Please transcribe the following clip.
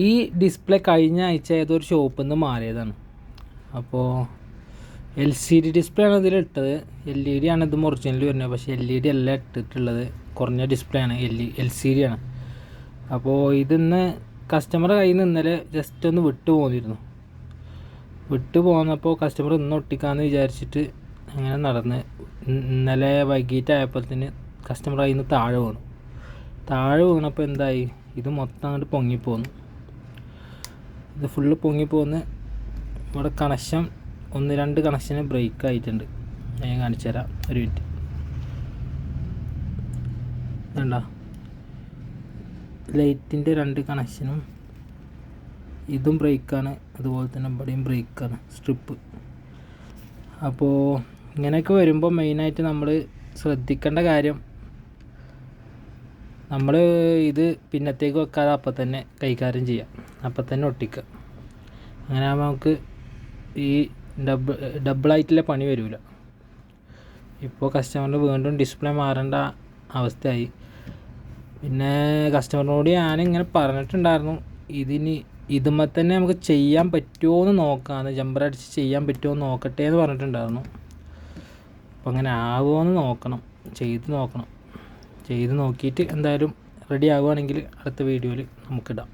ഈ ഡിസ്പ്ലേ കഴിഞ്ഞ ആഴ്ച ഏതൊരു ഷോപ്പിൽ നിന്ന് മാറിയതാണ്. അപ്പോൾ LCD ഡിസ്പ്ലേ ആണ് ഇതിലിട്ടത്. LED ആണ് ഇതും ഒറിജിനൽ വരുന്നത്. പക്ഷേ LED അല്ല ഇട്ടിട്ടുള്ളത്, കുറഞ്ഞ ഡിസ്പ്ലേ ആണ്, LCD ആണ്. അപ്പോൾ ഇതിന്ന് കസ്റ്റമറുടെ കയ്യിൽ നിന്ന് ഇന്നലെ ജസ്റ്റ് ഒന്ന് വിട്ടു പോന്നപ്പോൾ കസ്റ്റമർ ഇന്ന് ഒട്ടിക്കാമെന്ന് വിചാരിച്ചിട്ട് അങ്ങനെ നടന്ന് ഇന്നലെ വൈകിട്ടായപ്പോഴത്തേന് കസ്റ്റമർ കയ്യിൽ നിന്ന് താഴെ വീണപ്പോൾ എന്തായി, ഇത് മൊത്തം അങ്ങോട്ട് പൊങ്ങിപ്പോന്നു. ഇത് ഫുള്ള് പൊങ്ങിപ്പോന്ന് ഇവിടെ കണക്ഷൻ 1-2 കണക്ഷന് ബ്രേക്ക് ആയിട്ടുണ്ട്. ഞാൻ കാണിച്ചു തരാം, ഒരു മിനിറ്റ്. വേണ്ട, ലൈറ്റിൻ്റെ 2 കണക്ഷനും ഇതും ബ്രേക്കാണ്, അതുപോലെ തന്നെ ഇവിടെയും ബ്രേക്കാണ്, സ്ട്രിപ്പ്. അപ്പോൾ ഇങ്ങനെയൊക്കെ വരുമ്പോൾ മെയിനായിട്ട് നമ്മൾ ശ്രദ്ധിക്കേണ്ട കാര്യം, നമ്മൾ ഇത് പിന്നത്തേക്ക് വെക്കാതെ അപ്പം തന്നെ കൈകാര്യം ചെയ്യാം, അപ്പം തന്നെ ഒട്ടിക്കുക. അങ്ങനെ ആകുമ്പോൾ നമുക്ക് ഈ ഡബിളായിട്ടുള്ള പണി വരില്ല. ഇപ്പോൾ കസ്റ്റമറിന് വീണ്ടും ഡിസ്പ്ലേ മാറേണ്ട അവസ്ഥയായി. പിന്നെ കസ്റ്റമറിനോട് ഞാനിങ്ങനെ പറഞ്ഞിട്ടുണ്ടായിരുന്നു, ഇതുമ്മ തന്നെ നമുക്ക് ചെയ്യാൻ പറ്റുമോ എന്ന് നോക്കാം, ജമ്പർ അടിച്ച് ചെയ്യാൻ പറ്റുമോ എന്ന് നോക്കട്ടെ എന്ന് പറഞ്ഞിട്ടുണ്ടായിരുന്നു. അപ്പോൾ അങ്ങനെ ആവുമോ എന്ന് നോക്കണം, ചെയ്ത് നോക്കിയിട്ട് എന്തായാലും റെഡി ആവുകയാണെങ്കിൽ അടുത്ത വീഡിയോയിൽ നമുക്കിടാം.